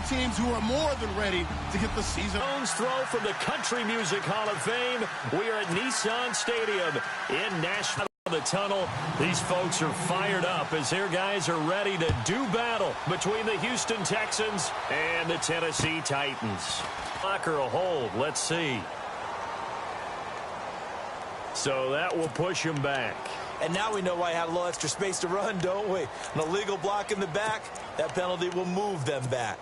teams who are more than ready to get the season. Jones throw from the Country Music Hall of Fame. We are at Nissan Stadium in Nashville. The tunnel. These folks are fired up as their guys are ready to do battle between the Houston Texans and the Tennessee Titans. Block or a hold. Let's see. So that will push him back. And now we know why he had a little extra space to run, don't we? An illegal block in the back. That penalty will move them back.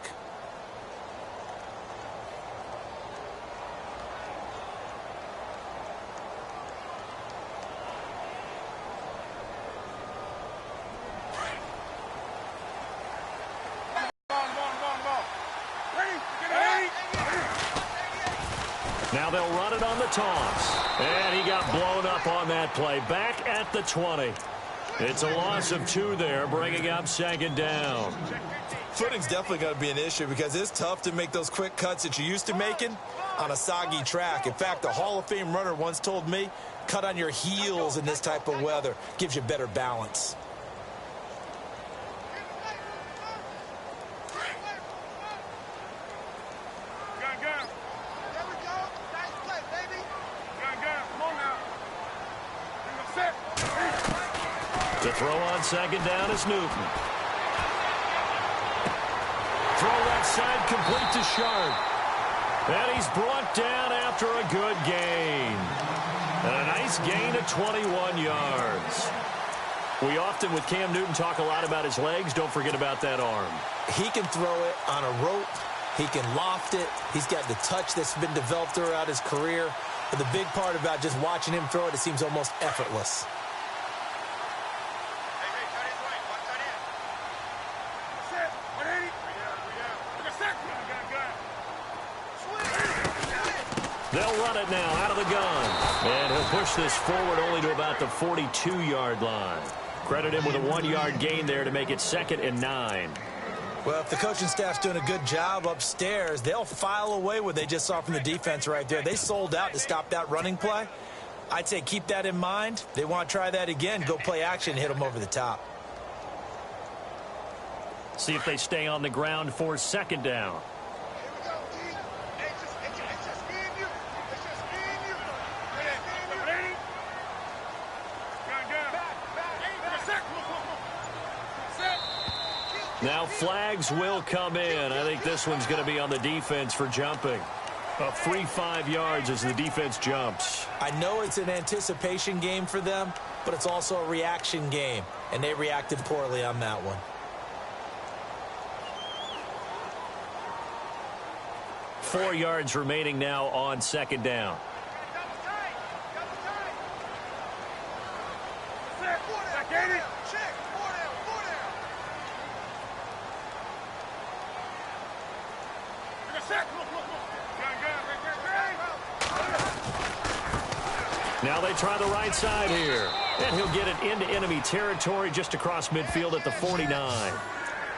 Now they'll run it on the toss. And he got blown up on that play. Back at the 20. It's a loss of 2 there, bringing up second down. Footing's definitely going to be an issue because it's tough to make those quick cuts that you're used to making on a soggy track. In fact, a Hall of Fame runner once told me, cut on your heels in this type of weather. Gives you better balance. The throw on second down is Newton. Throw left side complete to Sharp. And he's brought down after a good gain. And a nice gain of 21 yards. We often, with Cam Newton, talk a lot about his legs. Don't forget about that arm. He can throw it on a rope. He can loft it. He's got the touch that's been developed throughout his career. But the big part about just watching him throw it, it seems almost effortless. They'll run it now out of the gun. And he'll push this forward only to about the 42-yard line. Credit him with a 1-yard gain there to make it 2nd and 9. Well, if the coaching staff's doing a good job upstairs, they'll file away what they just saw from the defense right there. They sold out to stop that running play. I'd say keep that in mind. They want to try that again. Go play action, hit them over the top. See if they stay on the ground for second down. Now flags will come in. I think this one's going to be on the defense for jumping. A free 5 yards as the defense jumps. I know it's an anticipation game for them, but it's also a reaction game, and they reacted poorly on that one. Four yards remaining now on second down. Now they try the right side here. And he'll get it into enemy territory just across midfield at the 49.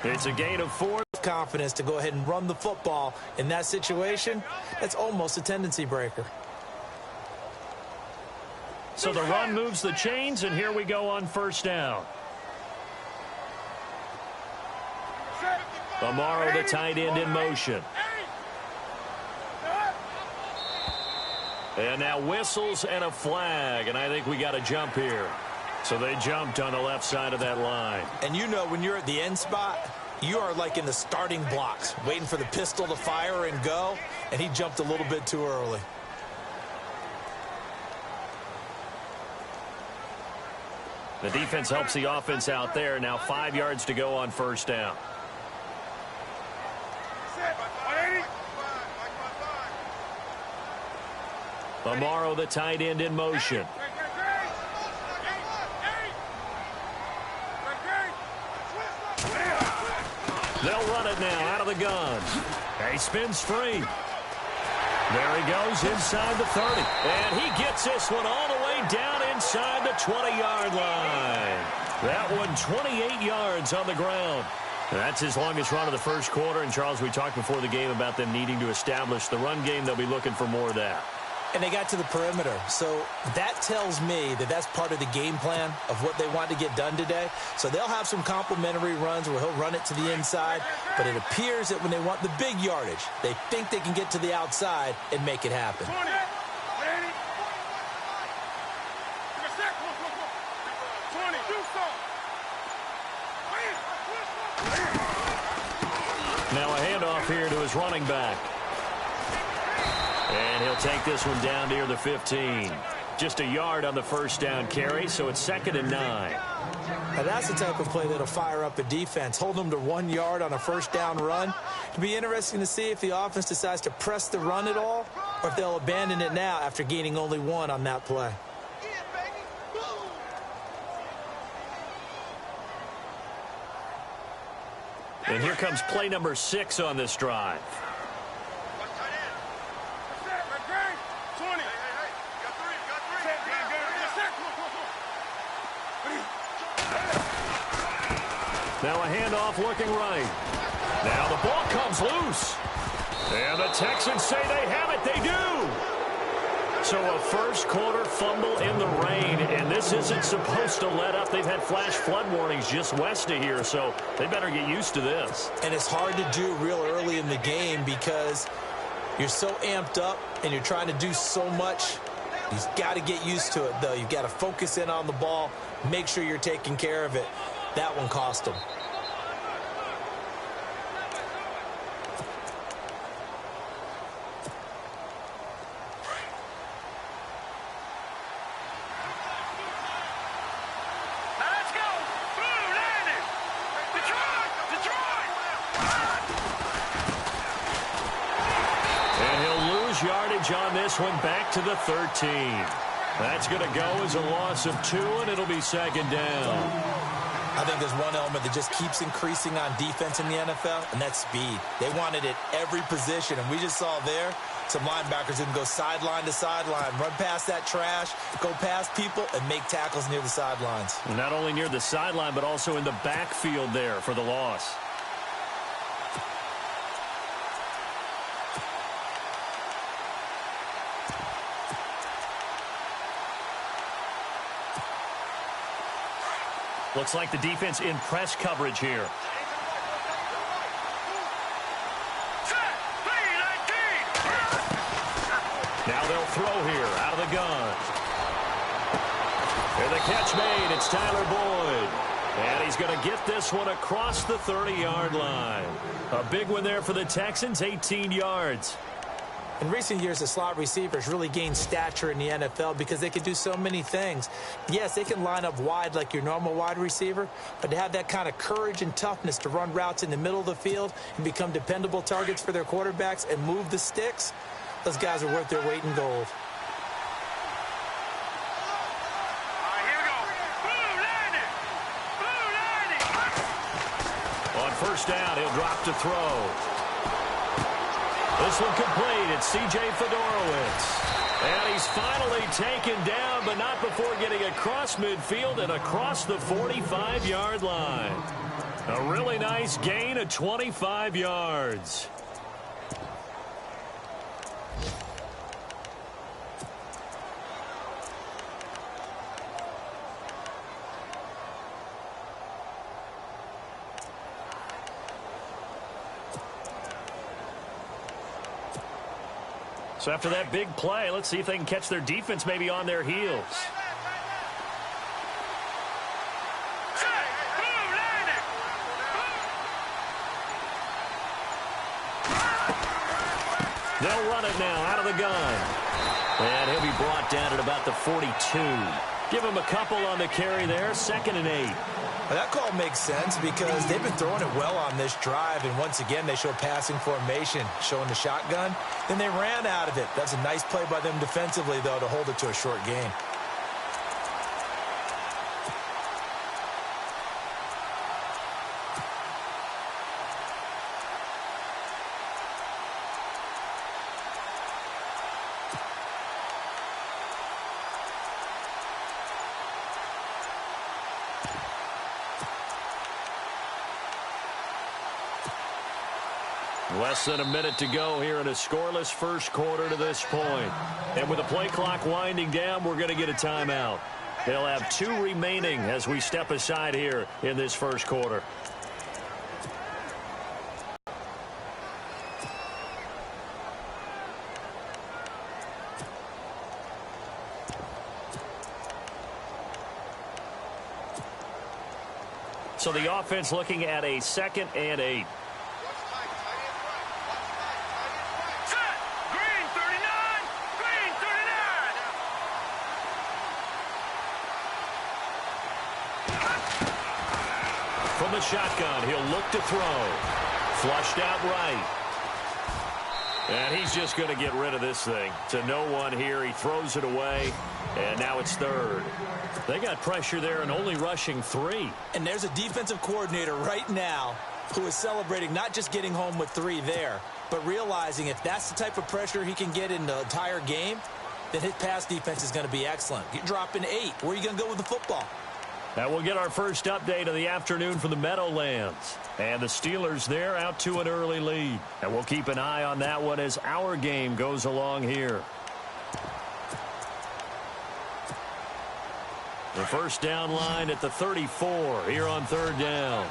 It's a gain of 4. Confidence to go ahead and run the football in that situation. That's almost a tendency breaker. So the run moves the chains, and here we go on first down. Amaro, the tight end, in motion. And now whistles and a flag, and I think we got a jump here. So they jumped on the left side of that line. And you know when you're at the end spot, you are like in the starting blocks, waiting for the pistol to fire and go, and he jumped a little bit too early. The defense helps the offense out there. Now 5 yards to go on first down. Amaro, the tight end, in motion. They'll run it now out of the gun. He spins free. There he goes inside the 30. And he gets this one all the way down inside the 20-yard line. That one 28 yards on the ground. That's his longest run of the first quarter. And, Charles, we talked before the game about them needing to establish the run game. They'll be looking for more of that. And they got to the perimeter. So that tells me that that's part of the game plan of what they want to get done today. So they'll have some complimentary runs where he'll run it to the inside. But it appears that when they want the big yardage, they think they can get to the outside and make it happen. Now a handoff here to his running back. And he'll take this one down near the 15. Just a yard on the first down carry, so it's 2nd and 9. Now that's the type of play that'll fire up a defense. Hold them to 1 yard on a first down run. It'll be interesting to see if the offense decides to press the run at all or if they'll abandon it now after gaining only 1 on that play. And here comes play number 6 on this drive. Now a handoff looking right. Now the ball comes loose. And the Texans say they have it. They do. So a first quarter fumble in the rain, and this isn't supposed to let up. They've had flash flood warnings just west of here, so they better get used to this. And it's hard to do real early in the game because you're so amped up and you're trying to do so much. You've got to get used to it, though. You've got to focus in on the ball, make sure you're taking care of it. That one cost them. On this one, back to the 13. That's going to go as a loss of 2, and it'll be 2nd down. I think there's one element that just keeps increasing on defense in the NFL, and that's speed. They want it at every position, and we just saw there some linebackers who can go sideline to sideline, run past that trash, go past people, and make tackles near the sidelines. Not only near the sideline, but also in the backfield there for the loss. Looks like the defense in press coverage here. Now they'll throw here out of the gun. And the catch made. It's Tyler Boyd. And he's going to get this one across the 30-yard line. A big one there for the Texans, 18 yards. In recent years, the slot receivers really gained stature in the NFL because they can do so many things. Yes, they can line up wide like your normal wide receiver, but to have that kind of courage and toughness to run routes in the middle of the field and become dependable targets for their quarterbacks and move the sticks, those guys are worth their weight in gold. On first down, he'll drop to throw. This one complete. It's C.J. Fedorowicz. And he's finally taken down, but not before getting across midfield and across the 45-yard line. A really nice gain of 25 yards. So after that big play, let's see if they can catch their defense maybe on their heels. They'll run it now out of the gun. And he'll be brought down at about the 42. Give him a couple on the carry there, 2nd and 8. Well, that call makes sense because they've been throwing it well on this drive, and once again they show passing formation, showing the shotgun. Then they ran out of it. That's a nice play by them defensively, though, to hold it to a short gain. Less than a minute to go here in a scoreless first quarter to this point. And with the play clock winding down, we're going to get a timeout. They'll have 2 remaining as we step aside here in this first quarter. So the offense looking at a 2nd and 8. From the shotgun, he'll look to throw. Flushed out right. And he's just going to get rid of this thing. To no one here. He throws it away. And now it's 3rd. They got pressure there and only rushing 3. And there's a defensive coordinator right now who is celebrating not just getting home with 3 there, but realizing if that's the type of pressure he can get in the entire game, then his pass defense is going to be excellent. You're dropping 8. Where are you going to go with the football? Now we'll get our first update of the afternoon from the Meadowlands. And the Steelers there out to an early lead. And we'll keep an eye on that one as our game goes along here. The first down line at the 34 here on 3rd down.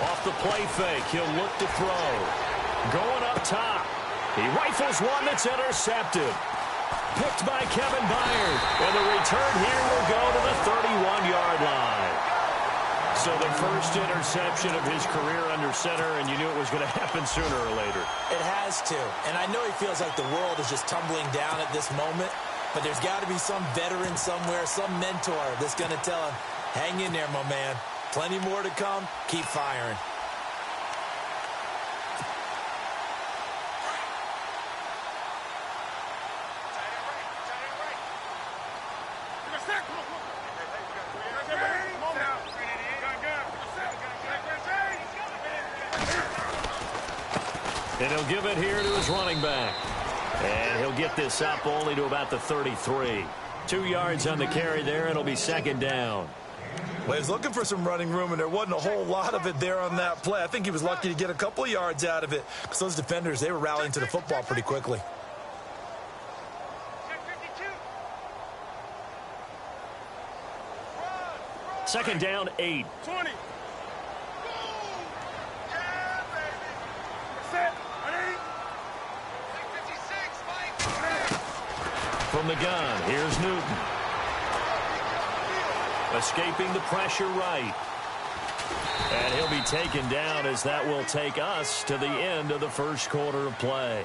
Off the play fake, he'll look to throw. Going up top. He rifles one that's intercepted. Picked by Kevin Byard. And the return here will go to the 31-yard line. So the first interception of his career under center, and you knew it was going to happen sooner or later. It has to. And I know he feels like the world is just tumbling down at this moment, but there's got to be some veteran somewhere, some mentor that's going to tell him, hang in there, my man. Plenty more to come. Keep firing. And he'll give it here to his running back. And he'll get this up only to about the 33. 2 yards on the carry there. It'll be 2nd down. Well, he was looking for some running room, and there wasn't a whole lot of it there on that play. I think he was lucky to get a couple of yards out of it because those defenders, they were rallying to the football pretty quickly. Second down, 8. 20. From the gun, here's Newton. Escaping the pressure right. And he'll be taken down as that will take us to the end of the first quarter of play.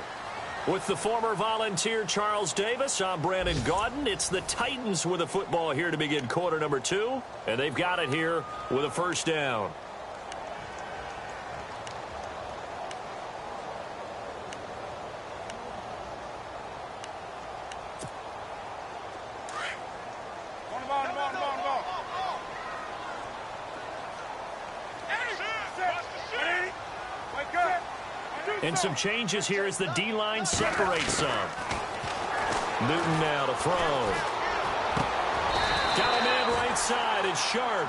With the former Volunteer Charles Davis, I'm Brandon Gaudin. It's the Titans with a football here to begin quarter number 2. And they've got it here with a first down. And some changes here as the D-line separates some. Newton now to throw. Got a man right side. It's Sharp.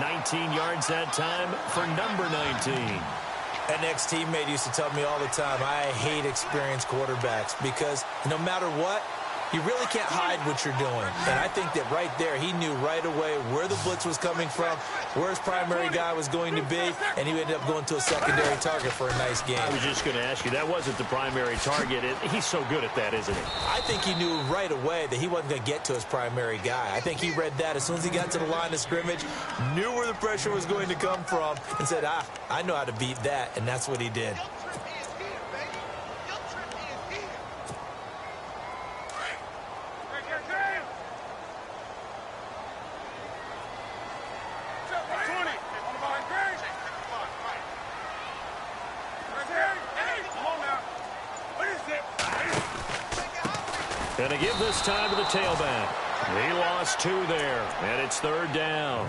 19 yards that time for number 19. An ex-teammate used to tell me all the time, I hate experienced quarterbacks because no matter what, you really can't hide what you're doing. And I think that right there, he knew right away where the blitz was coming from, where his primary guy was going to be, and he ended up going to a secondary target for a nice game. I was just going to ask you, that wasn't the primary target. He's so good at that, isn't he? I think he knew right away that he wasn't going to get to his primary guy. I think he read that as soon as he got to the line of scrimmage, knew where the pressure was going to come from, and said, I know how to beat that, and that's what he did. And to give this time to the tailback. He lost 2 there, and it's 3rd down.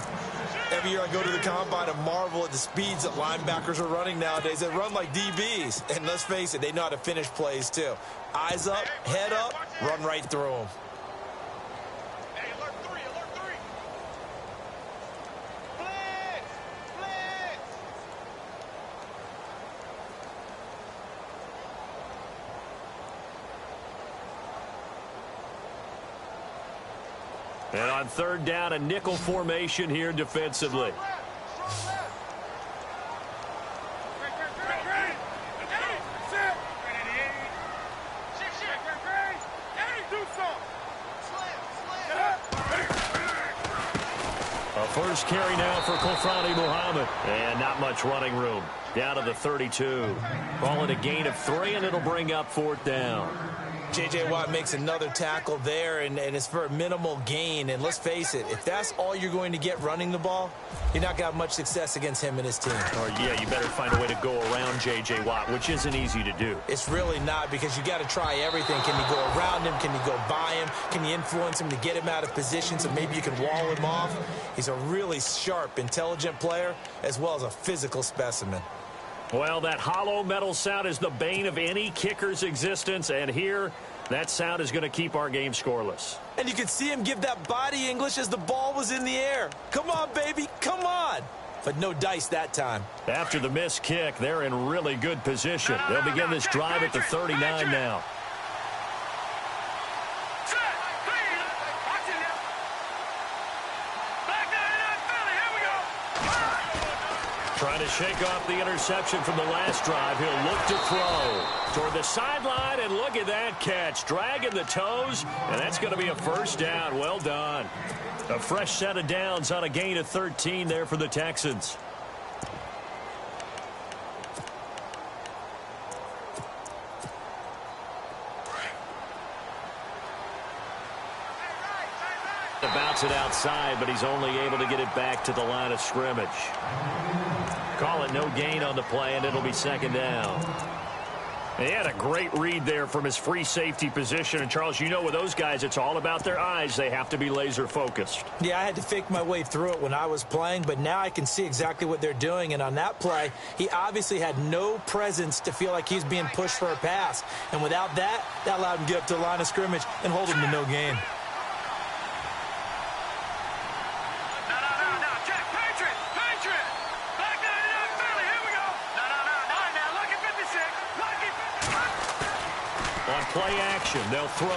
Every year I go to the combine and marvel at the speeds that linebackers are running nowadays. They run like DBs. And let's face it, they know how to finish plays too. Eyes up, head up, run right through them. Hey, alert 3, alert 3. Blitz! Blitz! And on 3rd down, a nickel formation here defensively. A first carry now for Kofrani Muhammad. And not much running room. Down to the 32. Call it a gain of 3, and it'll bring up 4th down. J.J. Watt makes another tackle there, and it's for a minimal gain. And let's face it, if that's all you're going to get running the ball, you're not going to have much success against him and his team. Or, yeah, you better find a way to go around J.J. Watt, which isn't easy to do. It's really not, because you got to try everything. Can you go around him? Can you go by him? Can you influence him to get him out of position so maybe you can wall him off? He's a really sharp, intelligent player, as well as a physical specimen. Well, that hollow metal sound is the bane of any kicker's existence, and here, that sound is going to keep our game scoreless. And you could see him give that body English as the ball was in the air. Come on, baby, come on. But no dice that time. After the missed kick, they're in really good position. They'll begin this drive at the 39 now. Trying to shake off the interception from the last drive. He'll look to throw toward the sideline, and look at that catch. Dragging the toes, and that's going to be a first down. Well done. A fresh set of downs on a gain of 13 there for the Texans. To bounce it outside, but he's only able to get it back to the line of scrimmage. Call it no gain on the play, and it'll be 2nd down. He had a great read there from his free safety position. And, Charles, you know with those guys, it's all about their eyes. They have to be laser focused. Yeah, I had to fake my way through it when I was playing, but now I can see exactly what they're doing. And on that play, he obviously had no presence to feel like he's being pushed for a pass. And without that, that allowed him to get up to the line of scrimmage and hold him to no gain. Play action, they'll throw.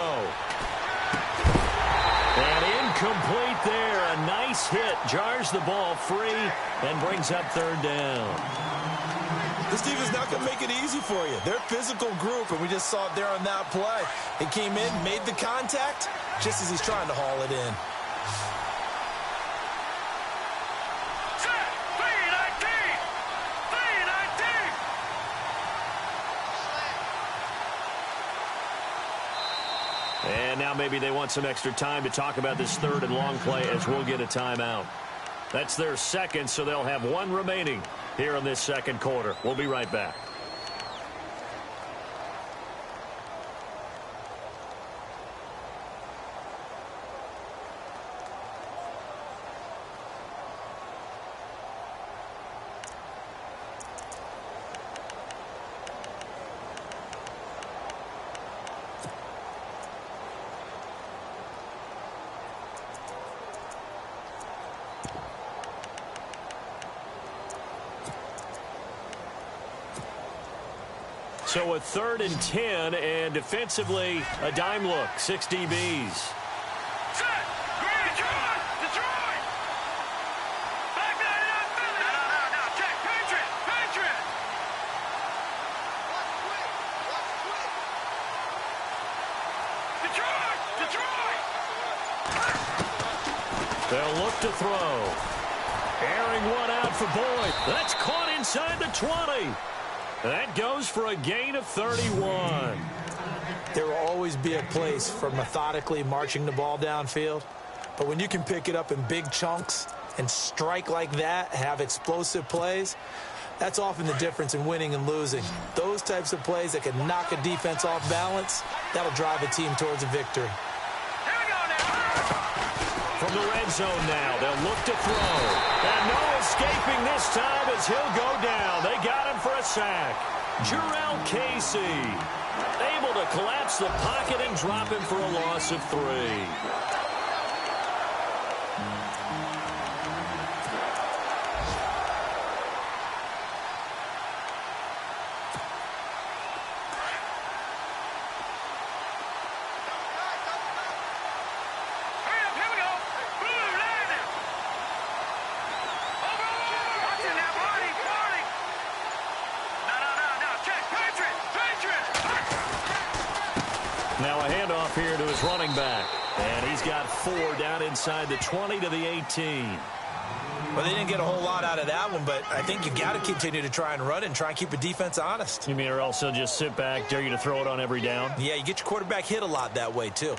And incomplete there. A nice hit. Jars the ball free and brings up 3rd down. This team is not going to make it easy for you. They're a physical group, and we just saw it there on that play. He came in, made the contact, just as he's trying to haul it in. And now maybe they want some extra time to talk about this 3rd and long play, as we'll get a timeout. That's their 2nd, so they'll have 1 remaining here in this 2nd quarter. We'll be right back. So a 3rd and 10, and defensively, a dime look, 6 DBs. They'll look to throw. Airing one out for Boyd. That's caught inside the 20. That goes for a gain of 31. There will always be a place for methodically marching the ball downfield. But when you can pick it up in big chunks and strike like that, have explosive plays, that's often the difference in winning and losing. Those types of plays that can knock a defense off balance, that'll drive a team towards a victory. Here we go now. the red zone now. They'll look to throw. And no escaping this time as he'll go down. They got him for a sack. Jarrell Casey able to collapse the pocket and drop him for a loss of 3. Now a handoff here to his running back. And he's got 4 down inside the 20 to the 18. Well, they didn't get a whole lot out of that one, but I think you got to continue to try and run and try and keep a defense honest. You mean or else they'll just sit back, dare you to throw it on every down? Yeah, you get your quarterback hit a lot that way, too.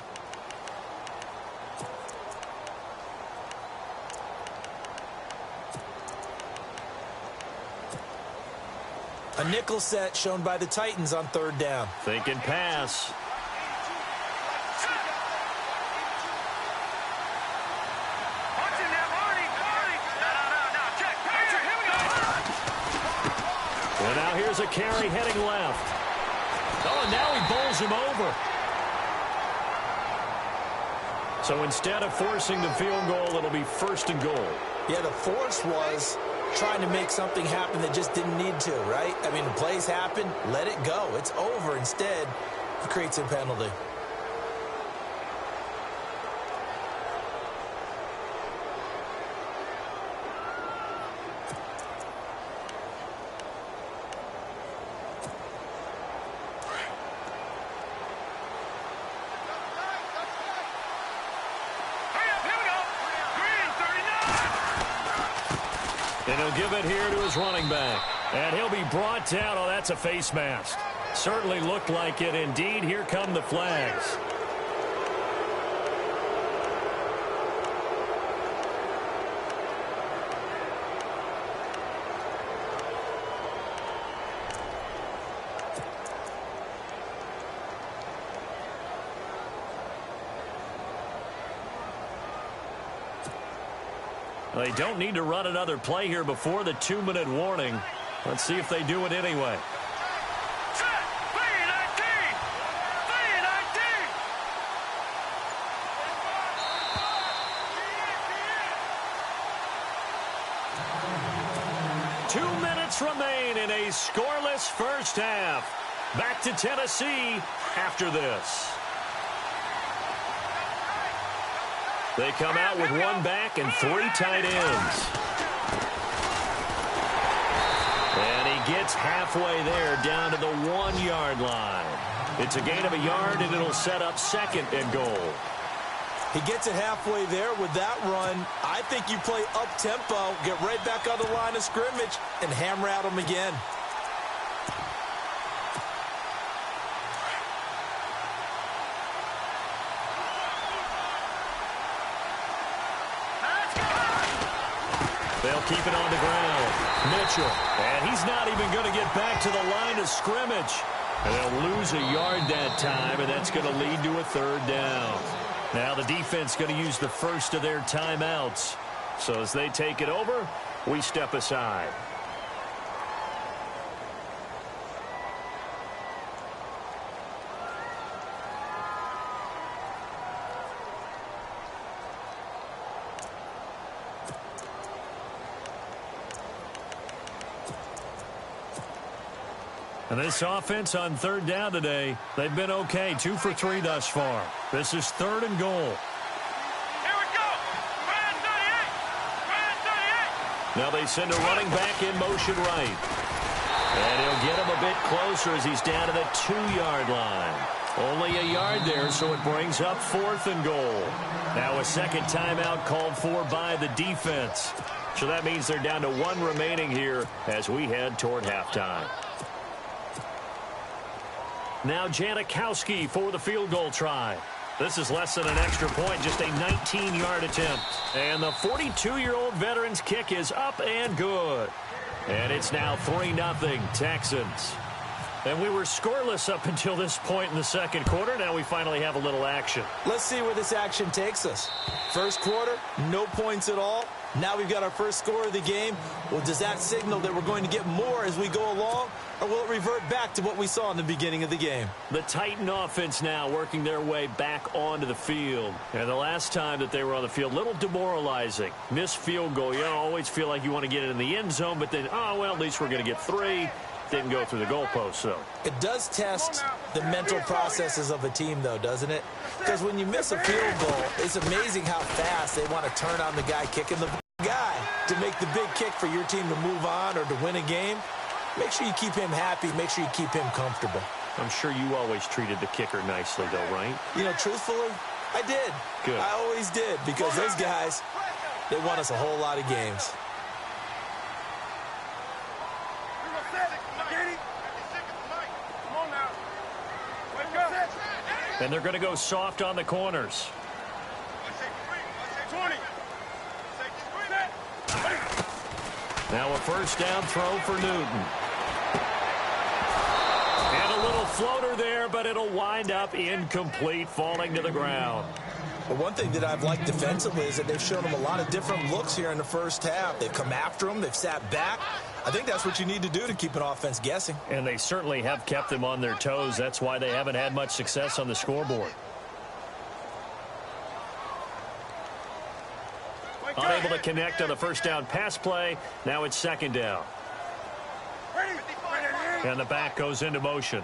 A nickel set shown by the Titans on 3rd down. Thinking pass. And now here's a carry heading left. Oh, and now he bowls him over. So instead of forcing the field goal, it'll be 1st and goal. Yeah, the force was trying to make something happen that just didn't need to, right? I mean, the plays happen, let it go. It's over. Instead, it creates a penalty. And he'll give it here to his running back. And he'll be brought down. Oh, that's a face mask. Certainly looked like it. Indeed, here come the flags. They don't need to run another play here before the 2-minute warning. Let's see if they do it anyway. Two minutes remain in a scoreless first half. Back to Tennessee after this. They come out with 1 back and 3 tight ends. And he gets halfway there down to the 1-yard line. It's a gain of a yard, and it'll set up 2nd and goal. He gets it halfway there with that run. I think you play up-tempo, get right back on the line of scrimmage, and hammer at him again. They'll keep it on the ground. Mitchell. And he's not even going to get back to the line of scrimmage. And they'll lose a yard that time, and that's going to lead to a 3rd down. Now the defense going to use the first of their timeouts. So as they take it over, we step aside. And this offense on 3rd down today, they've been okay. 2 for 3 thus far. This is 3rd and goal. Here we go. Brand 38. Now they send a running back in motion right. And he'll get him a bit closer as he's down to the 2-yard line. Only a yard there, so it brings up 4th and goal. Now a second timeout called for by the defense. So that means they're down to 1 remaining here as we head toward halftime. Now Janikowski for the field goal try. This is less than an extra point, just a 19-yard attempt. And the 42-year-old veteran's kick is up and good. And it's now 3-0 Texans. And we were scoreless up until this point in the second quarter. Now we finally have a little action. Let's see where this action takes us. First quarter, no points at all. Now we've got our first score of the game. Well, does that signal that we're going to get more as we go along? Or will it revert back to what we saw in the beginning of the game? The Titan offense now working their way back onto the field. And the last time that they were on the field, a little demoralizing. Missed field goal. You always feel like you want to get it in the end zone, but then, oh, well, at least we're going to get 3. Didn't go through the goalpost, though. It does test the mental processes of a team, though, doesn't it? Because when you miss a field goal, it's amazing how fast they want to turn on the guy kicking the guy to make the big kick for your team to move on or to win a game. Make sure you keep him happy. Make sure you keep him comfortable. I'm sure you always treated the kicker nicely, though, right? You know, truthfully, I did. Good. I always did, because those guys, they won us a whole lot of games. And they're going to go soft on the corners. Now a first down throw for Newton. And a little floater there, but it'll wind up incomplete, falling to the ground. But one thing that I've liked defensively is that they've shown them a lot of different looks here in the first half. They've come after them. They've sat back. I think that's what you need to do to keep an offense guessing. And they certainly have kept them on their toes. That's why they haven't had much success on the scoreboard. Unable to connect on the first down pass play. Now it's second down. And the back goes into motion.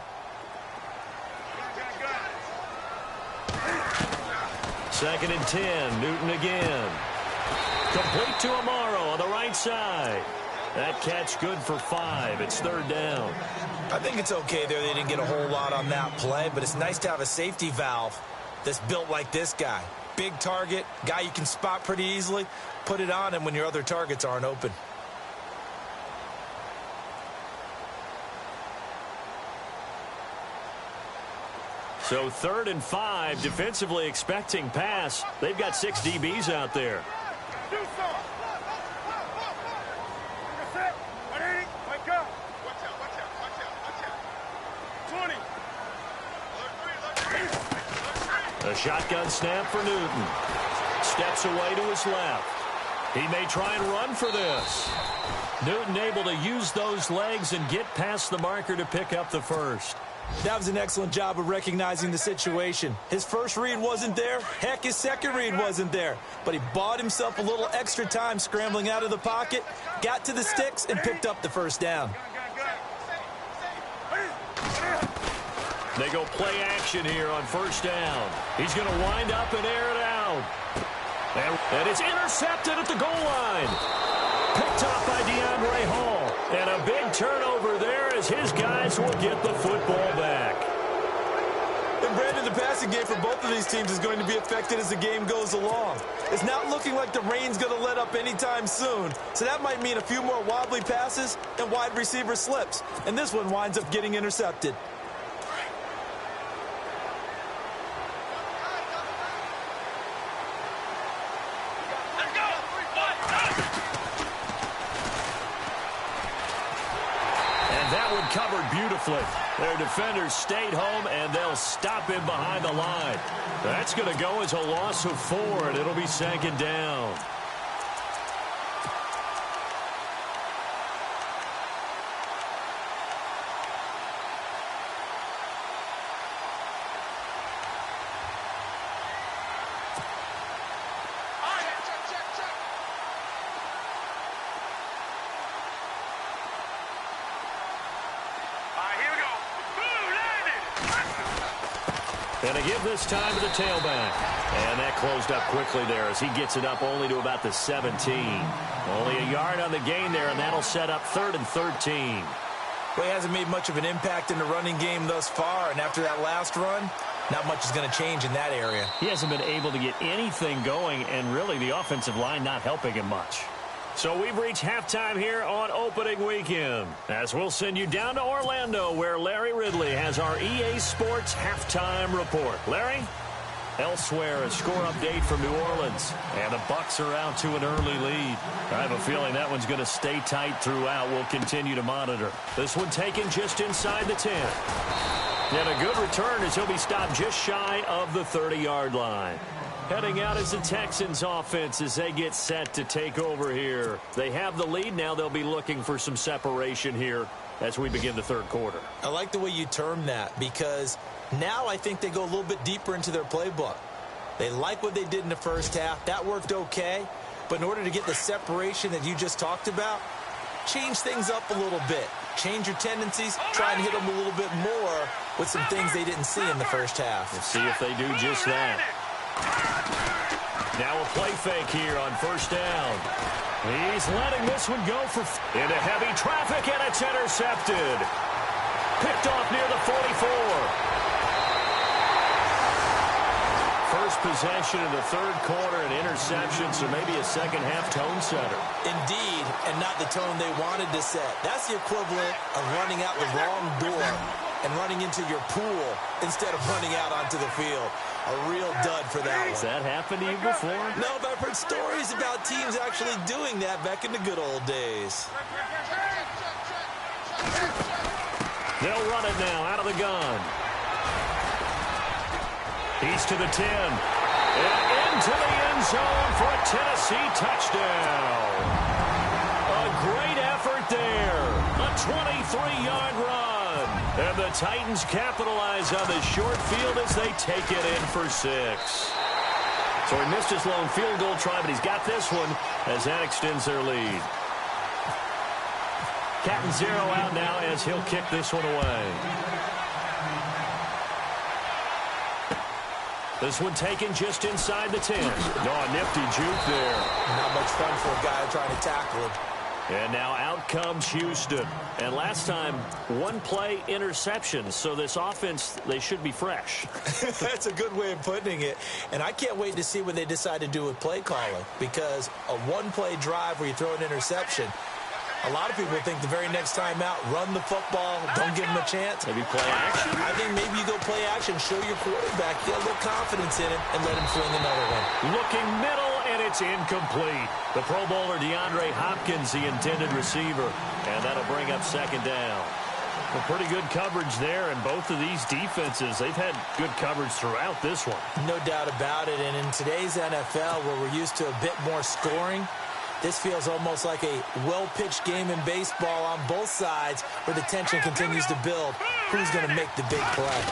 Second and 10. Newton again. Complete to Amaro on the right side. That catch good for 5. It's third down. I think it's okay there. They didn't get a whole lot on that play, but it's nice to have a safety valve that's built like this guy. Big target, guy you can spot pretty easily. Put it on him when your other targets aren't open. So third and 5, defensively expecting pass. They've got 6 DBs out there. A shotgun snap for Newton. Steps away to his left. He may try and run for this. Newton able to use those legs and get past the marker to pick up the first. That was an excellent job of recognizing the situation. His first read wasn't there. Heck, his second read wasn't there. But he bought himself a little extra time scrambling out of the pocket, got to the sticks, and picked up the first down. They go play action here on first down. He's going to wind up and air it out. And it's intercepted at the goal line. Picked off by DeAndre Hall. And a big turnover there as his guys will get the football back. And Brandon, the passing game for both of these teams is going to be affected as the game goes along. It's not looking like the rain's going to let up anytime soon. So that might mean a few more wobbly passes and wide receiver slips. And this one winds up getting intercepted. Covered beautifully. Their defenders stayed home, and they'll stop him behind the line. That's going to go as a loss of 4, and it'll be second down. And a give this time to the tailback. And that closed up quickly there as he gets it up only to about the 17. Only a yard on the gain there, and that'll set up 3rd and 13. Well, he hasn't made much of an impact in the running game thus far, and after that last run, not much is going to change in that area. He hasn't been able to get anything going, and really the offensive line not helping him much. So we've reached halftime here on opening weekend, as we'll send you down to Orlando, where Larry Ridley has our EA Sports halftime report. Larry? Elsewhere, a score update from New Orleans. And the Bucks are out to an early lead. I have a feeling that one's going to stay tight throughout. We'll continue to monitor. This one taken just inside the 10. And a good return as he'll be stopped just shy of the 30-yard line. Heading out is the Texans offense as they get set to take over here. They have the lead. Now they'll be looking for some separation here as we begin the third quarter. I like the way you term that because now I think they go a little bit deeper into their playbook. They like what they did in the first half. That worked okay. But in order to get the separation that you just talked about, change things up a little bit. Change your tendencies. Try and hit them a little bit more with some things they didn't see in the first half. Let's see if they do just that. Now a play fake here on first down. He's letting this one go into heavy traffic, and it's intercepted. Picked off near the 44. First possession in the third quarter, an interception, so maybe a second-half tone setter. Indeed, and not the tone they wanted to set. That's the equivalent of running out the wrong door and running into your pool instead of running out onto the field. A real dud for that one. Has that happened to you before? No, but I've heard stories about teams actually doing that back in the good old days. They'll run it now out of the gun. He's to the 10. And into the end zone for a Tennessee touchdown. A great effort there. A 23-yard run. And the Titans capitalize on the short field as they take it in for 6. So he missed his lone field goal try, but he's got this one as that extends their lead. Captain Zero out now as he'll kick this one away. This one taken just inside the 10. Oh, a nifty juke there. Not much fun for a guy trying to tackle him. And now out comes Houston. And last time, one play interception. So this offense, they should be fresh. That's a good way of putting it. And I can't wait to see what they decide to do with play calling. Because a one-play drive where you throw an interception, a lot of people think the very next time out, run the football, don't give him a chance. Maybe play action? I think maybe you go play action, show your quarterback, get a little confidence in him, and let him fling another one. Looking middle, and it's incomplete. The Pro Bowler DeAndre Hopkins, the intended receiver, and that'll bring up second down. Well, pretty good coverage there, and both of these defenses, they've had good coverage throughout this one. No doubt about it, and in today's NFL, where we're used to a bit more scoring, this feels almost like a well-pitched game in baseball on both sides where the tension continues to build. Who's going to make the big play?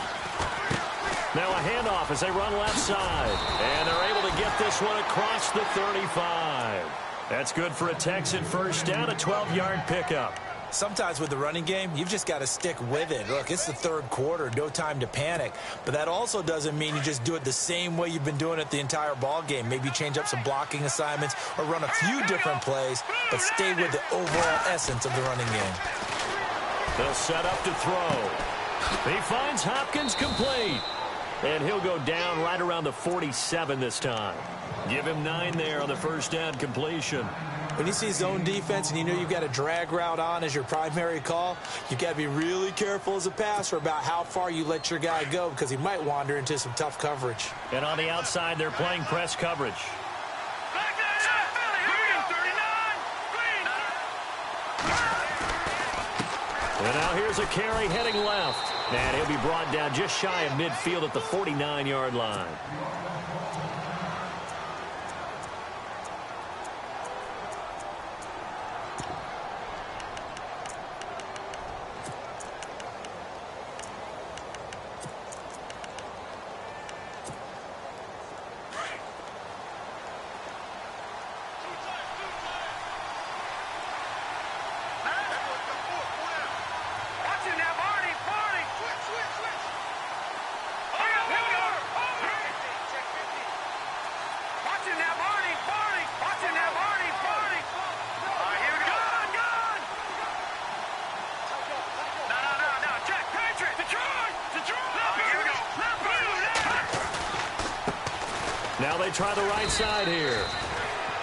Now a handoff as they run left side. And they're able to get this one across the 35. That's good for a Texan first down, a 12-yard pickup. Sometimes with the running game, you've just got to stick with it. Look, it's the third quarter, no time to panic. But that also doesn't mean you just do it the same way you've been doing it the entire ball game. Maybe change up some blocking assignments or run a few different plays, but stay with the overall essence of the running game. They'll set up to throw. He finds Hopkins complete. And he'll go down right around the 47 this time. Give him 9 there on the first down completion. When you see zone defense and you know you've got a drag route on as your primary call, you've got to be really careful as a passer about how far you let your guy go because he might wander into some tough coverage. And on the outside, they're playing press coverage. And now here's a carry heading left. And he'll be brought down just shy of midfield at the 49-yard line. Now they try the right side here.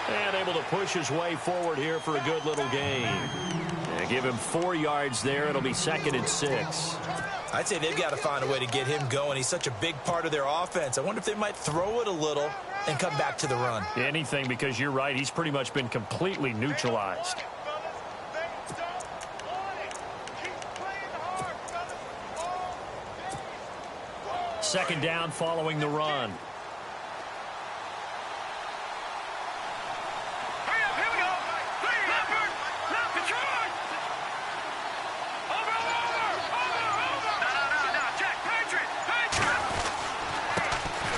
And able to push his way forward here for a good little gain. And give him 4 yards there. It'll be 2nd and 6. I'd say they've got to find a way to get him going. He's such a big part of their offense. I wonder if they might throw it a little and come back to the run. Anything, because you're right. He's pretty much been completely neutralized. Second down following the run.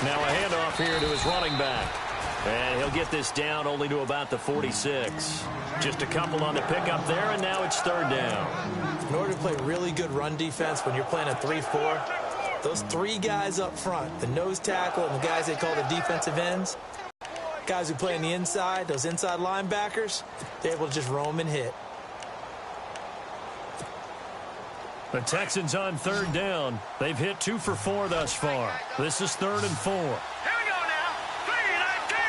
Now a handoff here to his running back. And he'll get this down only to about the 46. Just a couple on the pickup there, and now it's third down. In order to play really good run defense when you're playing a 3-4, those three guys up front, the nose tackle and the guys they call the defensive ends, guys who play on the inside, those inside linebackers, they're able to just roam and hit. The Texans on third down. They've hit 2 for 4 thus far. This is 3rd and 4. Here we go now. 3-19.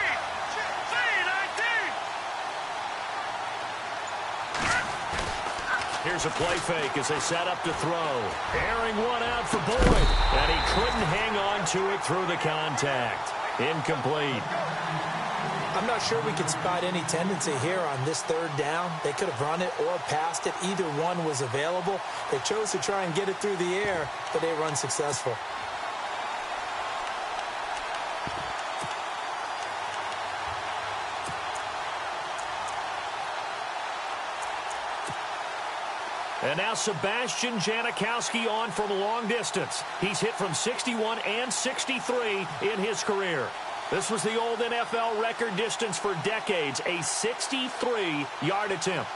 3-19. Here's a play fake as they set up to throw. Airing one out for Boyd. And he couldn't hang on to it through the contact. Incomplete. I'm not sure we can spot any tendency here on this third down. They could have run it or passed it. Either one was available. They chose to try and get it through the air, but they were unsuccessful. And now Sebastian Janikowski on from long distance. He's hit from 61 and 63 in his career. This was the old NFL record distance for decades, a 63-yard attempt.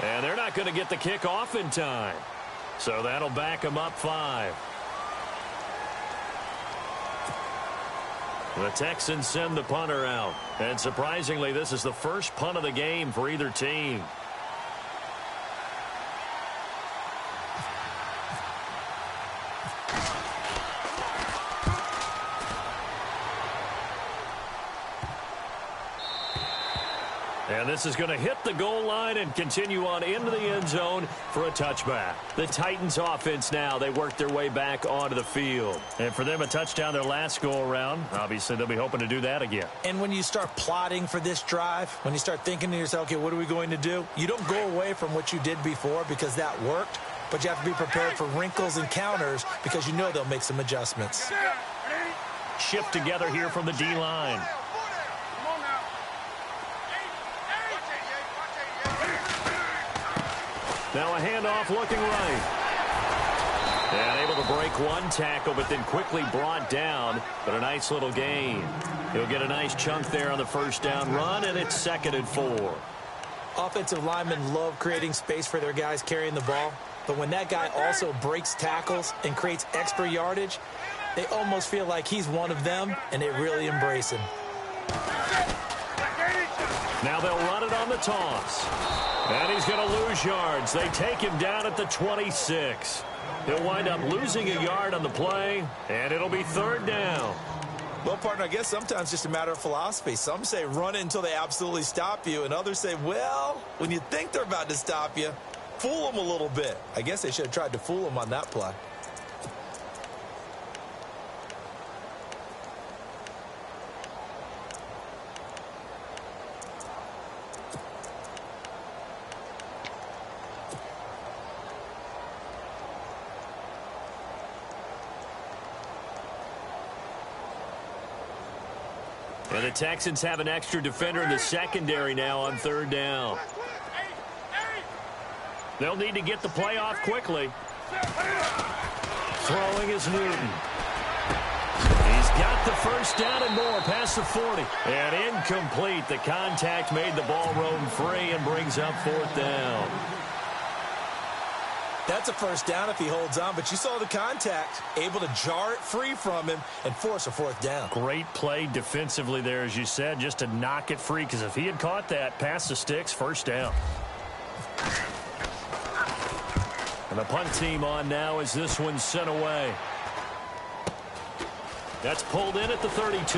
And they're not going to get the kick off in time. So that'll back them up 5. The Texans send the punter out. And surprisingly, this is the first punt of the game for either team. And this is going to hit the goal line and continue on into the end zone for a touchback. The Titans offense now, they work their way back onto the field. And for them, a touchdown their last go-around. Obviously, they'll be hoping to do that again. And when you start plotting for this drive, when you start thinking to yourself, okay, what are we going to do? You don't go away from what you did before because that worked, but you have to be prepared for wrinkles and counters because you know they'll make some adjustments. Shift together here from the D-line. Now a handoff looking right. And able to break one tackle, but then quickly brought down. But a nice little gain. He'll get a nice chunk there on the first down run, and it's 2nd and 4. Offensive linemen love creating space for their guys carrying the ball. But when that guy also breaks tackles and creates extra yardage, they almost feel like he's one of them, and they really embrace him. Now they'll run it on the toss. And he's going to lose yards. They take him down at the 26. He'll wind up losing a yard on the play, and it'll be 3rd down. Well, partner, I guess sometimes it's just a matter of philosophy. Some say run it until they absolutely stop you, and others say, well, when you think they're about to stop you, fool them a little bit. I guess they should have tried to fool them on that play. And the Texans have an extra defender in the secondary now on 3rd down. They'll need to get the play off quickly. Throwing is Newton. He's got the first down and more past the 40. And incomplete. The contact made the ball roam free and brings up 4th down. That's a first down if he holds on, but you saw the contact, able to jar it free from him and force a fourth down. Great play defensively there, as you said, just to knock it free, because if he had caught that, past the sticks, first down. And the punt team on now as this one's sent away. That's pulled in at the 32.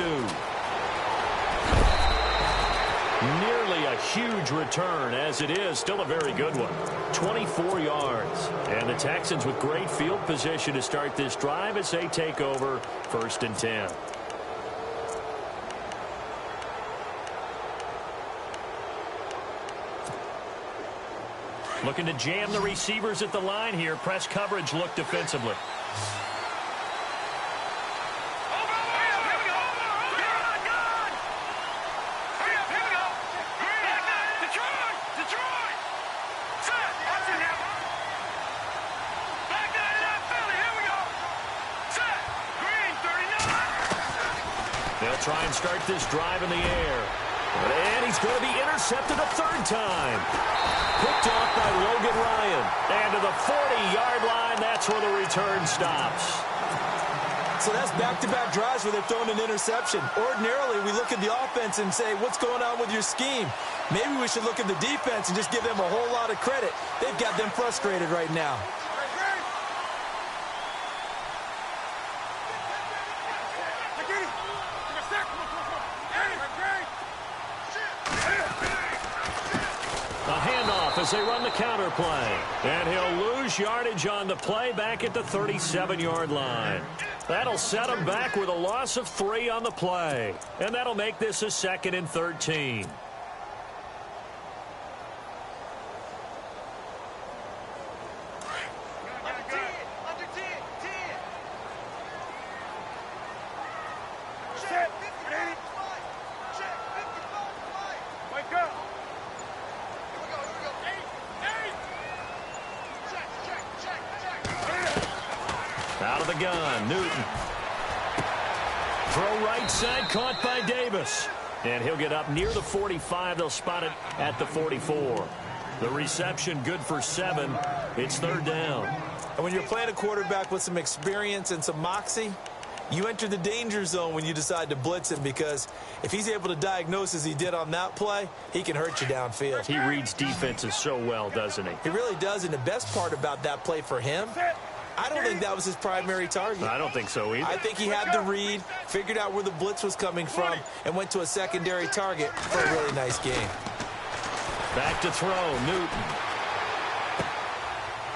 Nearly a huge return, as it is still a very good one. 24 yards. And the Texans with great field position to start this drive as they take over 1st and 10. Looking to jam the receivers at the line here. Press coverage look defensively. They'll try and start this drive in the air. And he's going to be intercepted a third time. Picked off by Logan Ryan. And to the 40-yard line, that's where the return stops. So that's back-to-back drives where they're throwing an interception. Ordinarily, we look at the offense and say, what's going on with your scheme? Maybe we should look at the defense and just give them a whole lot of credit. They've got them frustrated right now. As they run the counter play. And he'll lose yardage on the play back at the 37-yard line. That'll set him back with a loss of 3 on the play. And that'll make this a 2nd and 13. Out of the gun, Newton. Throw right side, caught by Davis. And he'll get up near the 45. They'll spot it at the 44. The reception good for 7. It's 3rd down. And when you're playing a quarterback with some experience and some moxie, you enter the danger zone when you decide to blitz him, because if he's able to diagnose as he did on that play, he can hurt you downfield. He reads defenses so well, doesn't he? He really does, and the best part about that play for him, I don't think that was his primary target. I don't think so either. I think he had the read, figured out where the blitz was coming from, and went to a secondary target for a really nice game. Back to throw, Newton.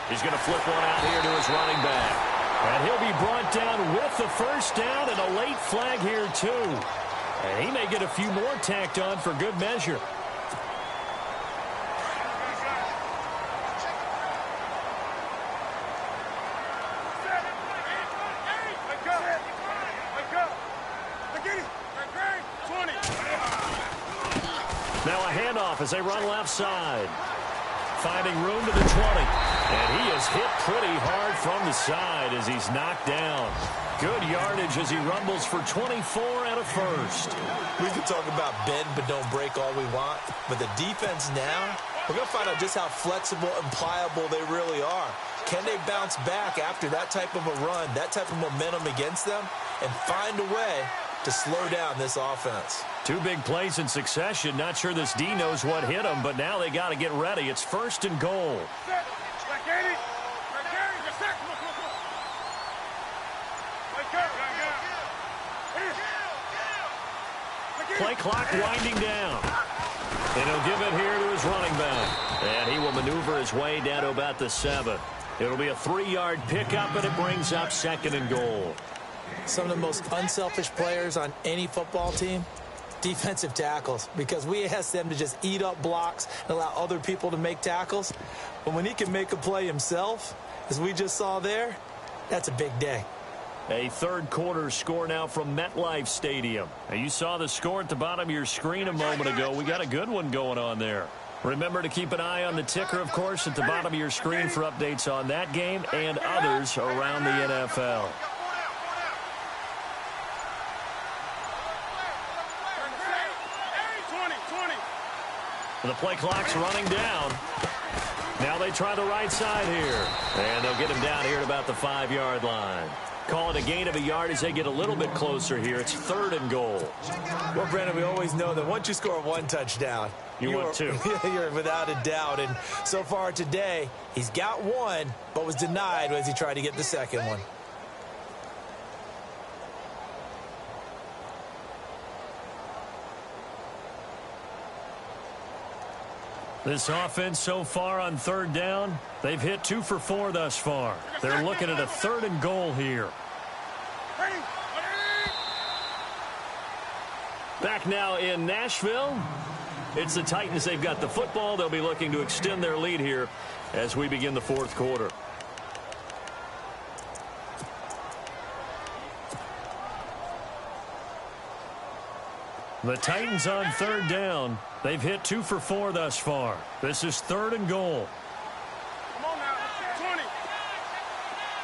He's going to flip one out here to his running back. And he'll be brought down with the first down and a late flag here, too. And he may get a few more tacked on for good measure. Now a handoff as they run left side. Finding room to the 20. And he is hit pretty hard from the side as he's knocked down. Good yardage as he rumbles for 24 and a first. We can talk about bend but don't break all we want. But the defense now, we're going to find out just how flexible and pliable they really are. Can they bounce back after that type of a run, that type of momentum against them, and find a way to slow down this offense? 2 big plays in succession. Not sure this D knows what hit him, but now they got to get ready. It's 1st and goal. Play clock winding down. And he'll give it here to his running back. And he will maneuver his way down to about the 7. It'll be a 3-yard pickup, and it brings up 2nd and goal. Some of the most unselfish players on any football team, defensive tackles, because we ask them to just eat up blocks and allow other people to make tackles. But when he can make a play himself, as we just saw there, that's a big day. A third quarter score now from MetLife Stadium. Now, you saw the score at the bottom of your screen a moment ago. We got a good one going on there. Remember to keep an eye on the ticker, of course, at the bottom of your screen for updates on that game and others around the NFL. The play clock's running down. Now they try the right side here. And they'll get him down here at about the 5-yard line. Call it a gain of a yard as they get a little bit closer here. It's 3rd and goal. Well, Brandon, we always know that once you score 1 touchdown, you want 2. You're without a doubt. And so far today, he's got 1, but was denied as he tried to get the second one. This offense so far on 3rd down, they've hit 2 for 4 thus far. They're looking at a 3rd and goal here. Back now in Nashville. It's the Titans. They've got the football. They'll be looking to extend their lead here as we begin the 4th quarter. The Titans on 3rd down. They've hit 2 for 4 thus far. This is 3rd and goal. Come on now,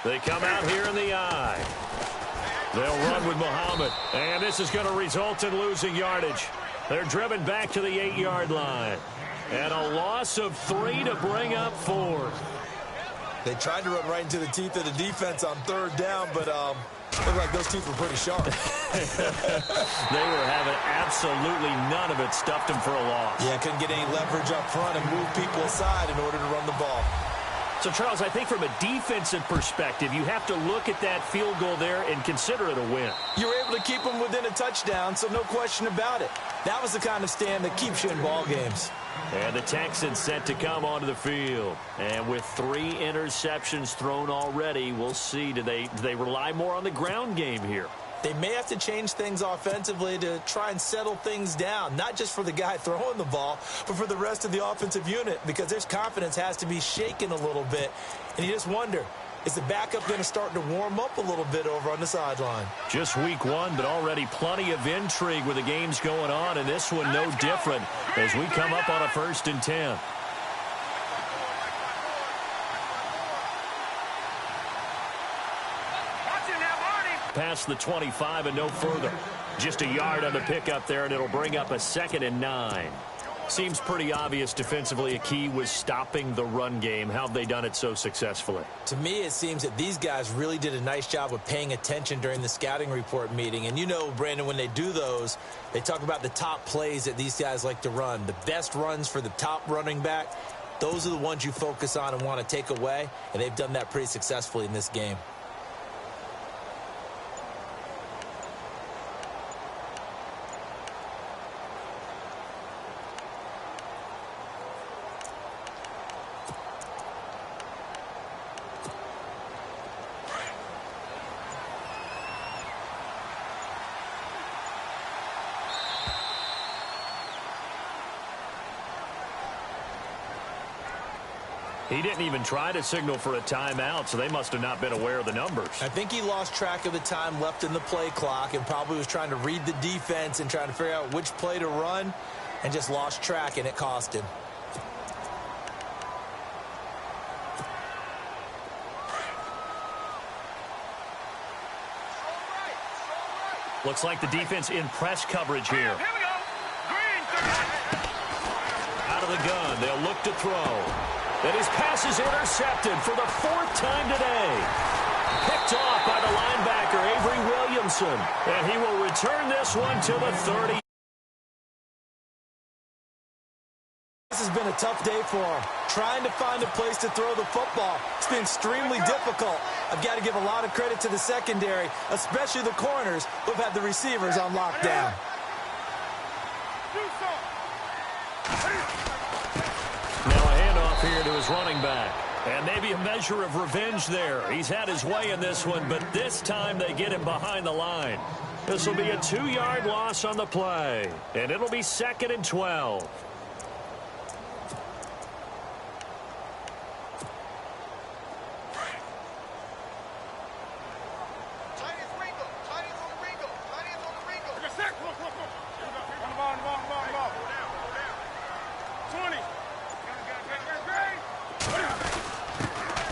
20. They come out here in the eye. They'll run with Muhammad. And this is going to result in losing yardage. They're driven back to the 8-yard line. And a loss of 3 to bring up 4. They tried to run right into the teeth of the defense on 3rd down, but looked like those teeth were pretty sharp. They were having absolutely none of it. Stuffed them for a loss. Yeah, couldn't get any leverage up front and move people aside in order to run the ball. So, Charles, I think from a defensive perspective, you have to look at that field goal there and consider it a win. You were able to keep them within a touchdown, so no question about it. That was the kind of stand that keeps you in ball games. And the Texans set to come onto the field. And with 3 interceptions thrown already, we'll see. Do they rely more on the ground game here? They may have to change things offensively to try and settle things down, not just for the guy throwing the ball, but for the rest of the offensive unit, because their confidence has to be shaken a little bit. And you just wonder, is the backup going to start to warm up a little bit over on the sideline? Just week 1, but already plenty of intrigue with the games going on, and this one no different as we come up on a 1st and 10. Past the 25 and no further. Just a yard on the pickup there, and it'll bring up a 2nd and 9. Seems pretty obvious defensively a key was stopping the run game. How have they done it so successfully? To me, it seems that these guys really did a nice job of paying attention during the scouting report meeting. And you know, Brandon, when they do those, they talk about the top plays that these guys like to run. The best runs for the top running back, those are the ones you focus on and want to take away. And they've done that pretty successfully in this game. He didn't even try to signal for a timeout, so they must have not been aware of the numbers. I think he lost track of the time left in the play clock and probably was trying to read the defense and trying to figure out which play to run and just lost track, and it cost him. Looks like the defense in press coverage here. Here we go. Green. Out of the gun, they'll look to throw. And his pass is intercepted for the 4th time today. Picked off by the linebacker, Avery Williamson. And he will return this one to the 30. This has been a tough day for him. Trying to find a place to throw the football. It's been extremely difficult. I've got to give a lot of credit to the secondary, especially the corners who have had the receivers on lockdown. Here to his running back. And maybe a measure of revenge there. He's had his way in this one, but this time they get him behind the line. This will be a 2-yard loss on the play. And it'll be 2nd and 12.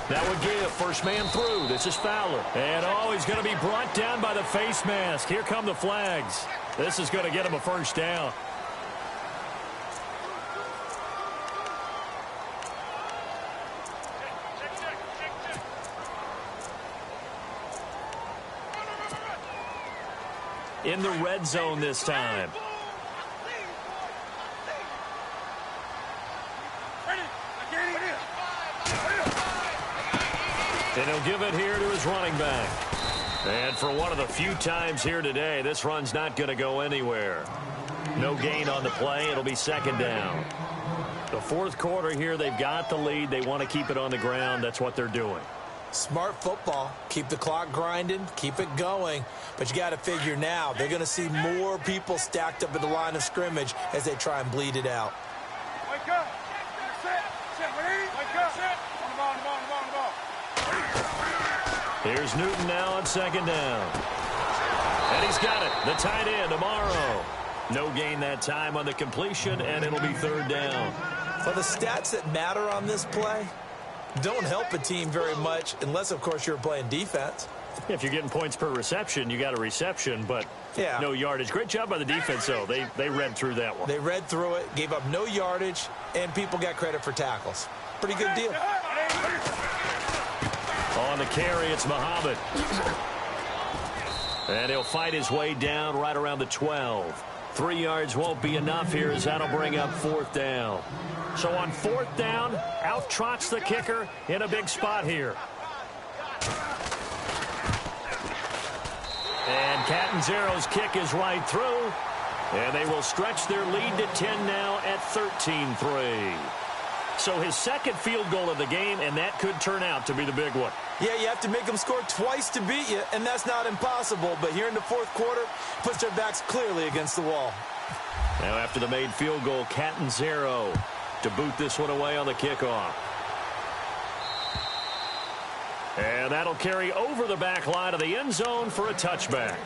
That would give first man through. This is Fowler. And he's going to be brought down by the face mask. Here come the flags. This is going to get him a 1st down. in the red zone this time. And he'll give it here to his running back. And for one of the few times here today, this run's not going to go anywhere. No gain on the play. It'll be second down. The fourth quarter here, they've got the lead. They want to keep it on the ground. That's what they're doing. Smart football. Keep the clock grinding. Keep it going. But you got to figure now, they're going to see more people stacked up at the line of scrimmage as they try and bleed it out. Wake up. Sit. Wake up. On the ball. Here's Newton now on second down. And he's got it. The tight end, Amaro. No gain that time on the completion, and it'll be third down. Well, the stats that matter on this play don't help a team very much unless, of course, you're playing defense. If you're getting points per reception, you got a reception, but no yardage. Great job by the defense, though. They read through that one. They read through it, gave up no yardage, and people got credit for tackles. Pretty good deal. On the carry, it's Muhammad. And he'll fight his way down right around the 12. 3 yards won't be enough here as that'll bring up fourth down. So on fourth down, out trots the kicker in a big spot here. And Catanzaro's kick is right through. And they will stretch their lead to 10 now at 13-3. So his second field goal of the game, and that could turn out to be the big one. Yeah, you have to make them score twice to beat you, and that's not impossible. But here in the fourth quarter, puts their backs clearly against the wall. Now after the made field goal, Catanzaro to boot this one away on the kickoff. And that'll carry over the back line of the end zone for a touchback.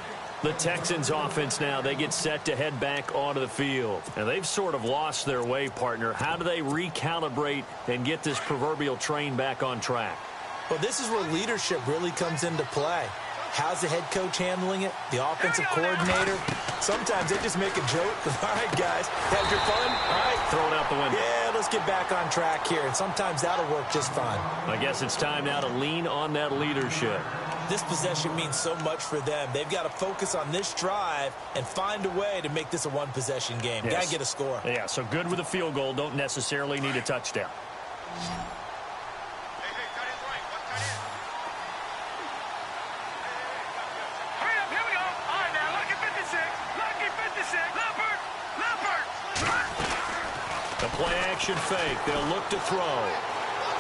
The Texans offense now, they get set to head back onto the field. And they've sort of lost their way, partner. How do they recalibrate and get this proverbial train back on track? Well, this is where leadership really comes into play. How's the head coach handling it? The offensive coordinator? Sometimes they just make a joke. All right, guys, had your fun? All right. Throw it out the window. Yeah, let's get back on track here. And sometimes that'll work just fine. I guess it's time now to lean on that leadership. This possession means so much for them. They've got to focus on this drive and find a way to make this a one-possession game. Yes. Got to get a score. Yeah, so good with a field goal. Don't necessarily need a touchdown. The play-action fake. They'll look to throw.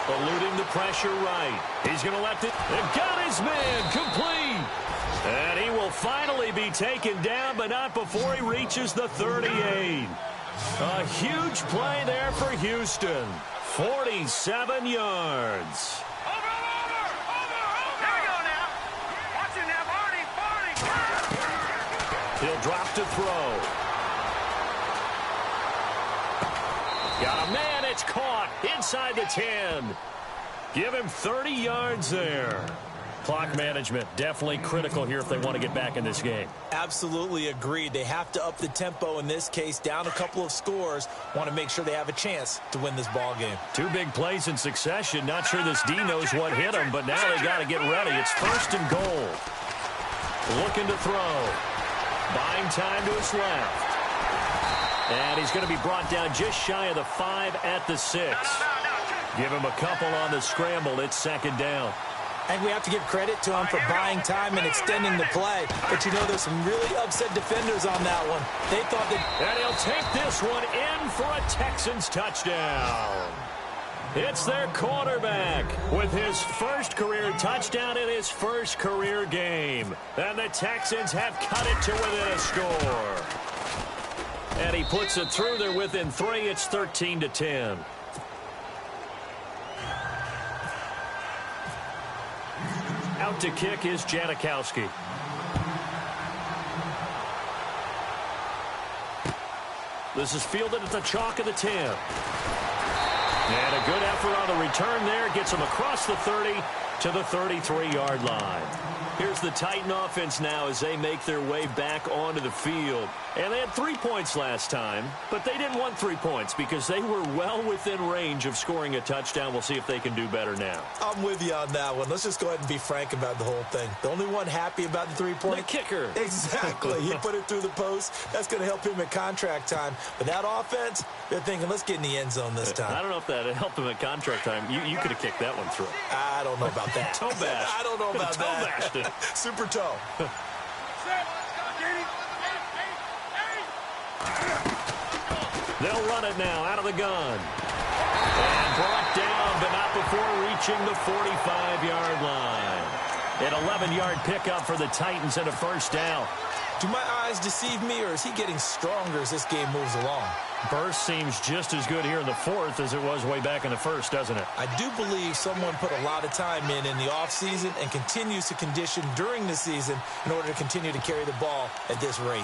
Eluding the pressure right. He's going to let it. And got his man complete. And he will finally be taken down, but not before he reaches the 38. A huge play there for Houston. 47 yards. Over. Here we go now. Watch it now, Barney. He'll drop to throw. Got a man, it's caught inside the 10. Give him 30 yards there. Clock management definitely critical here if they want to get back in this game. Absolutely agreed. They have to up the tempo in this case, down a couple of scores. Want to make sure they have a chance to win this ball game. 2 big plays in succession. Not sure this D knows what hit him, but now they got to get ready. It's first and goal. Looking to throw. Buying time to his left. And he's going to be brought down just shy of the 5 at the 6. Give him a couple on the scramble. It's second down. I think we have to give credit to him for buying time and extending the play. But, you know, there's some really upset defenders on that one. They thought that... And he'll take this one in for a Texans touchdown. It's their quarterback with his first career touchdown in his first career game. And the Texans have cut it to within a score. And he puts it through. They're within 3. It's 13-10. Out to kick is Janikowski. This is fielded at the chalk of the 10. And a good effort on the return there. Gets him across the 30 to the 33-yard line. Here's the Titan offense now as they make their way back onto the field. And they had 3 points last time, but they didn't want 3 points because they were well within range of scoring a touchdown. We'll see if they can do better now. I'm with you on that one. Let's just go ahead and be frank about the whole thing. The only one happy about the 3-point? The kicker. Exactly. He put it through the post. That's going to help him at contract time. But that offense, they're thinking, let's get in the end zone this time. I don't know if that helped him at contract time. You could have kicked that one through. I don't know about that. Toe bash. I don't know about toe that. bashed it. Super toe. They'll run it now out of the gun. And brought down, but not before reaching the 45-yard line. An 11-yard pickup for the Titans and a first down. Do my eyes deceive me, or is he getting stronger as this game moves along? Burst seems just as good here in the fourth as it was way back in the first, doesn't it? I do believe someone put a lot of time in the offseason and continues to condition during the season in order to continue to carry the ball at this rate.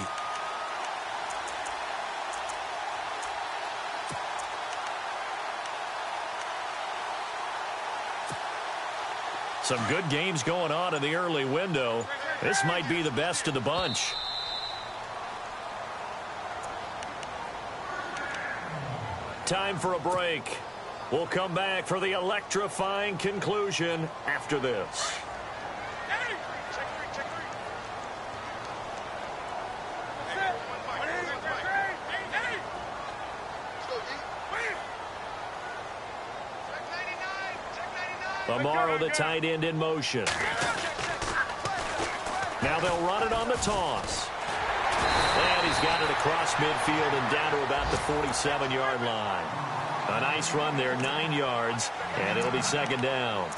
Some good games going on in the early window. This might be the best of the bunch. Time for a break. We'll come back for the electrifying conclusion after this. Amaro, the tight end, in motion. Now they'll run it on the toss. And he's got it across midfield and down to about the 47-yard line. A nice run there, 9 yards, and it'll be second down.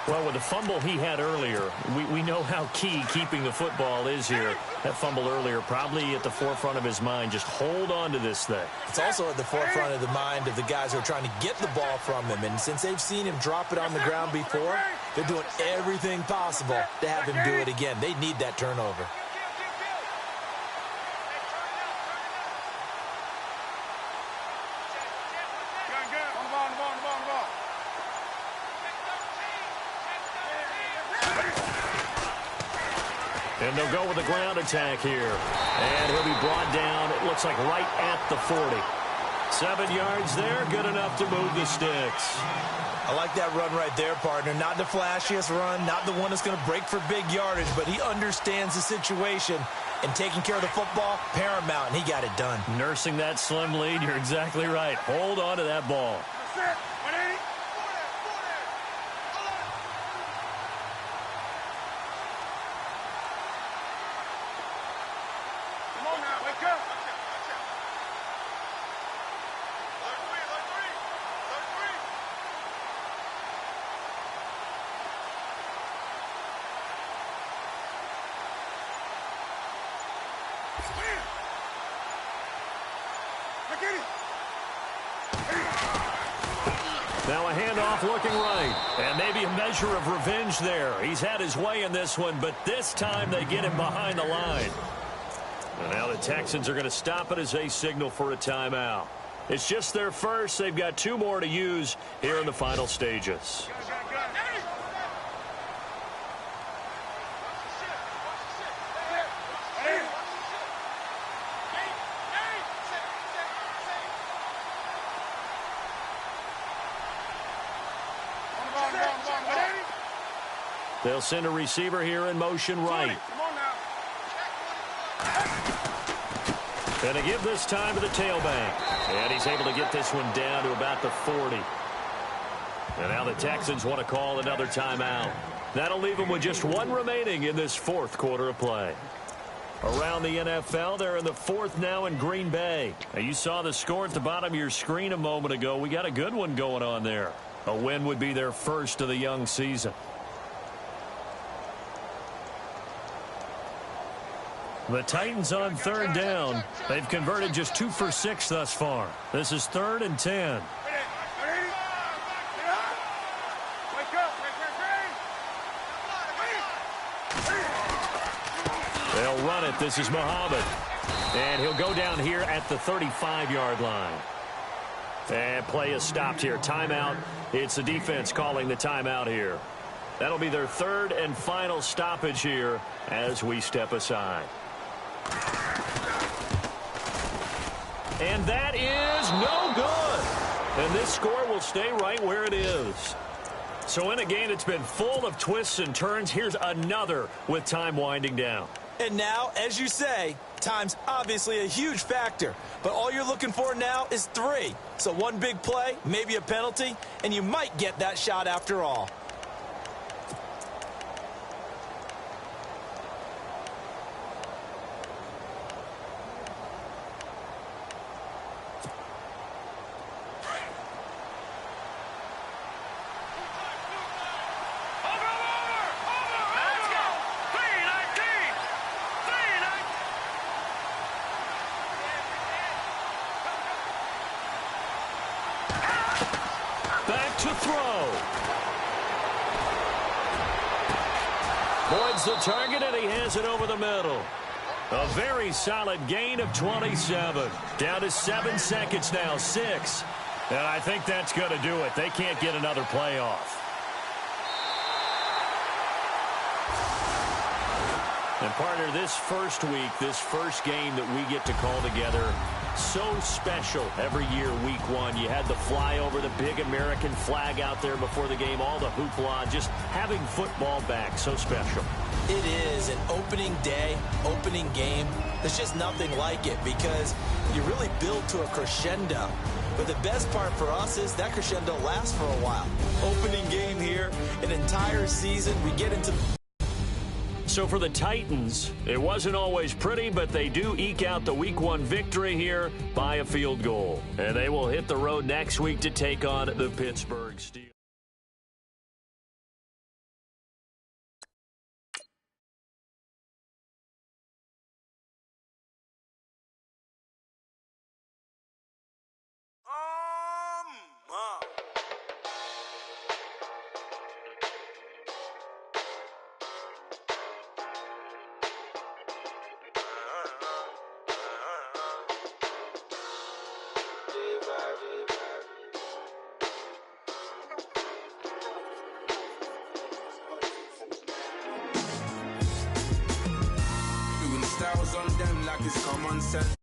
Well, with the fumble he had earlier, we know how key keeping the football is here. That fumble earlier probably at the forefront of his mind. Just hold on to this thing. It's also at the forefront of the mind of the guys who are trying to get the ball from him. And since they've seen him drop it on the ground before, they're doing everything possible to have him do it again. They need that turnover. And they'll go with the ground attack here. And he'll be brought down, it looks like right at the 40. 7 yards there, good enough to move the sticks. I like that run right there, partner. Not the flashiest run, not the one that's going to break for big yardage, but he understands the situation, and taking care of the football, paramount, and he got it done. Nursing that slim lead, you're exactly right. Hold on to that ball. Now a handoff looking right. And maybe a measure of revenge there. He's had his way in this one, but this time they get him behind the line. And now the Texans are going to stop it as they signal for a timeout. It's just their first. They've got 2 more to use here in the final stages. They'll send a receiver here in motion right. And to give this time to the tailback. And he's able to get this one down to about the 40. And now the Texans want to call another timeout. That'll leave them with just 1 remaining in this 4th quarter of play. Around the NFL, they're in the 4th now in Green Bay. Now, you saw the score at the bottom of your screen a moment ago. We got a good one going on there. A win would be their first of the young season. The Titans on 3rd down. They've converted just 2 for 6 thus far. This is 3rd and 10. They'll run it. This is Muhammad. And he'll go down here at the 35-yard line. And play is stopped here. Timeout. It's the defense calling the timeout here. That'll be their third and final stoppage here as we step aside. And that is no good. And this score will stay right where it is. So in a game that's been full of twists and turns, here's another with time winding down. And now, as you say, time's obviously a huge factor. But all you're looking for now is 3. So one big play, maybe a penalty, and you might get that shot after all. Back to throw. Boyd's the target, and he has it over the middle. A very solid gain of 27. Down to 7 seconds now, 6. And I think that's going to do it. They can't get another play off. And partner, this first week, this first game that we get to call together, so special every year, week 1. You had the flyover, the big American flag out there before the game, all the hoopla, just having football back, so special. It is an opening day, opening game. There's just nothing like it because you really build to a crescendo. But the best part for us is that crescendo lasts for a while. Opening game here, an entire season, we get into... So for the Titans, it wasn't always pretty, but they do eke out the Week 1 victory here by a field goal. And they will hit the road next week to take on the Pittsburgh Steelers. Stars on them like it's common sense.